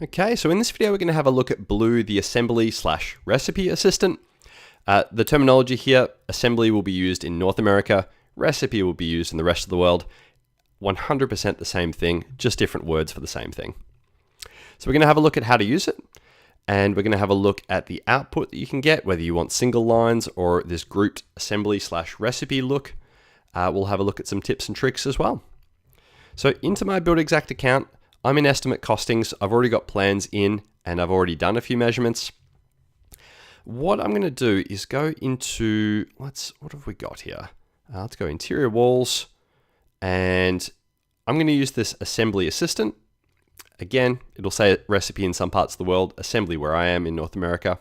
Okay, so in this video, we're going to have a look at Blu, the assembly/recipe assistant. The terminology here, assembly will be used in North America, recipe will be used in the rest of the world. 100% the same thing, just different words for the same thing. So we're going to have a look at how to use it, and we're going to have a look at the output that you can get, whether you want single lines or this grouped assembly/recipe look. We'll have a look at some tips and tricks as well. So into my Buildxact account, I'm in estimate costings. I've already got plans in and I've already done a few measurements. What I'm going to do is go into, what have we got here? Let's go interior walls, and I'm going to use this Assembly Assistant. Again, it'll say recipe in some parts of the world, assembly where I am in North America.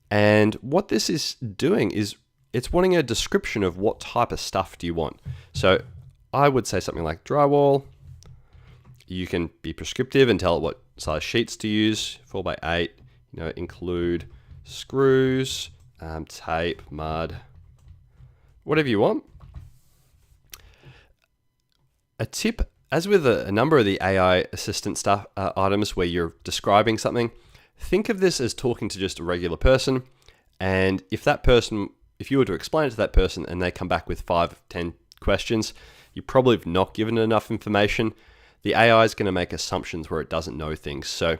And what this is doing is it's wanting a description of what type of stuff do you want. So I would say something like drywall. You can be prescriptive and tell it what size sheets to use, 4x8, include screws, tape, mud, whatever you want. A tip, as with a number of the AI assistant stuff items where you're describing something, think of this as talking to just a regular person. And if you were to explain it to that person and they come back with 5 or 10 questions, you probably have not given enough information. The AI is going to make assumptions where it doesn't know things. So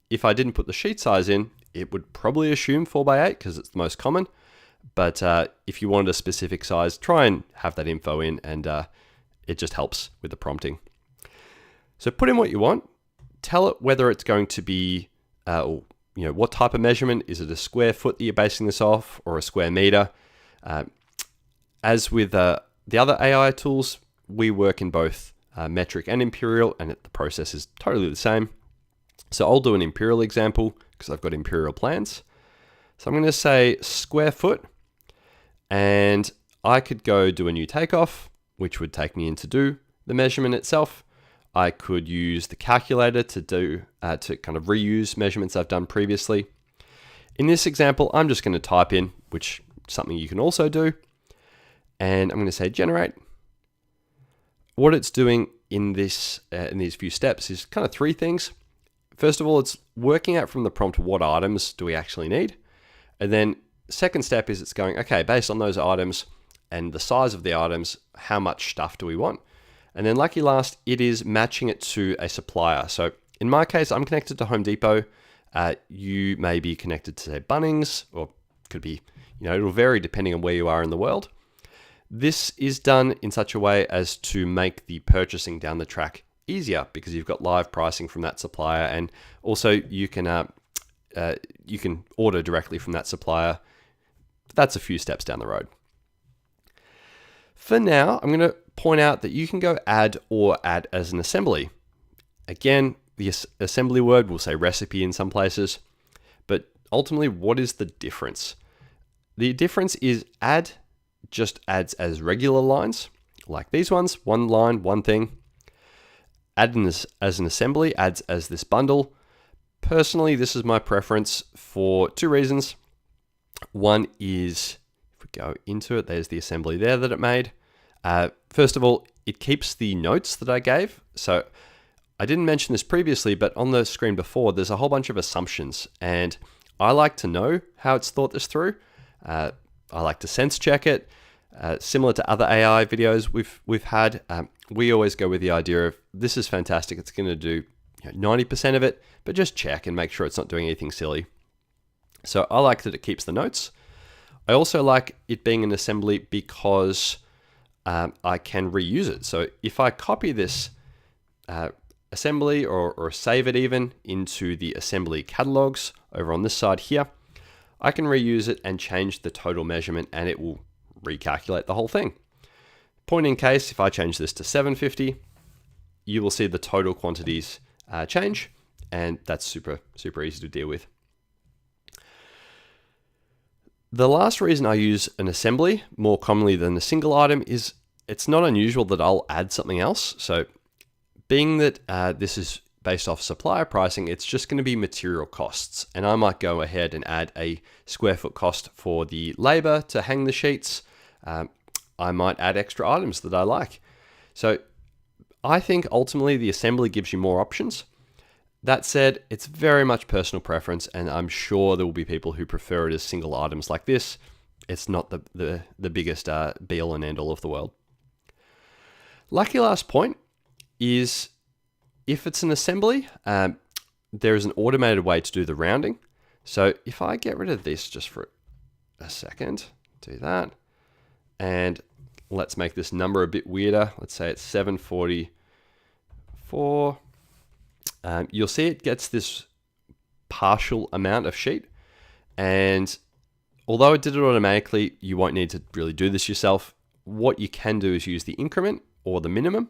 if I didn't put the sheet size in, it would probably assume 4x8 because it's the most common. But if you wanted a specific size, try and have that info in, and it just helps with the prompting. So put in what you want. Tell it whether it's going to be, what type of measurement. Is it a square foot that you're basing this off, or a square meter? As with the other AI tools, we work in both metric and imperial, and the process is totally the same. So I'll do an imperial example because I've got imperial plans. So I'm going to say square foot, and I could go do a new takeoff, which would take me in to do the measurement itself. I could use the calculator to kind of reuse measurements I've done previously. In this example, I'm just going to type in, which is something you can also do, and I'm going to say generate. What it's doing in these few steps is kind of 3 things. First of all, it's working out from the prompt what items do we actually need. And then second step is it's going, okay, based on those items and the size of the items, how much stuff do we want? And then lucky last, it is matching it to a supplier. So in my case, I'm connected to Home Depot. You may be connected to, say, Bunnings, or could be, it'll vary depending on where you are in the world. This is done in such a way as to make the purchasing down the track easier because you've got live pricing from that supplier, and also you can order directly from that supplier. That's a few steps down the road. For now, I'm going to point out that you can go add or add as an assembly. Again, the assembly word will say recipe in some places, but ultimately, what is the difference? The difference is add just adds as regular lines, like these ones, one line, one thing. Add as an assembly adds as this bundle. Personally, this is my preference for 2 reasons. One is, if we go into it, there's the assembly there that it made. First of all, it keeps the notes that I gave. So I didn't mention this previously, but on the screen before, there's a whole bunch of assumptions, and I like to know how it's thought this through. I like to sense check it. Similar to other AI videos we've had, we always go with the idea of this is fantastic. It's going to do 90% of it, but just check and make sure it's not doing anything silly. So I like that it keeps the notes. I also like it being an assembly because I can reuse it. So if I copy this assembly or save it even into the assembly catalogs over on this side here, I can reuse it and change the total measurement, and it will recalculate the whole thing. Point in case, if I change this to 750, you will see the total quantities change, and that's super, super easy to deal with. The last reason I use an assembly more commonly than a single item is it's not unusual that I'll add something else. So being that this is based off supplier pricing, it's just going to be material costs. And I might go ahead and add a square foot cost for the labor to hang the sheets. I might add extra items that I like. So I think ultimately the assembly gives you more options. That said, it's very much personal preference, and I'm sure there will be people who prefer it as single items like this. It's not the biggest be all and end all of the world. Lucky last point is if it's an assembly, there is an automated way to do the rounding. So if I get rid of this just for a second, do that, and let's make this number a bit weirder. Let's say it's 744. You'll see it gets this partial amount of sheet, and although it did it automatically, you won't need to really do this yourself. What you can do is use the increment or the minimum.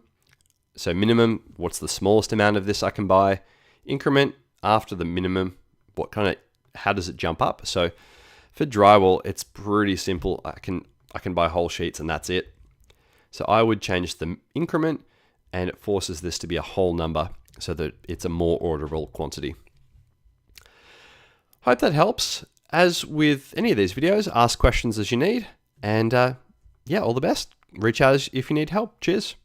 So minimum, what's the smallest amount of this I can buy? Increment, after the minimum, how does it jump up? So for drywall, it's pretty simple. I can buy whole sheets and that's it. So I would change the increment, and it forces this to be a whole number so that it's a more orderable quantity. Hope that helps. As with any of these videos, ask questions as you need, and yeah, all the best. Reach out if you need help. Cheers.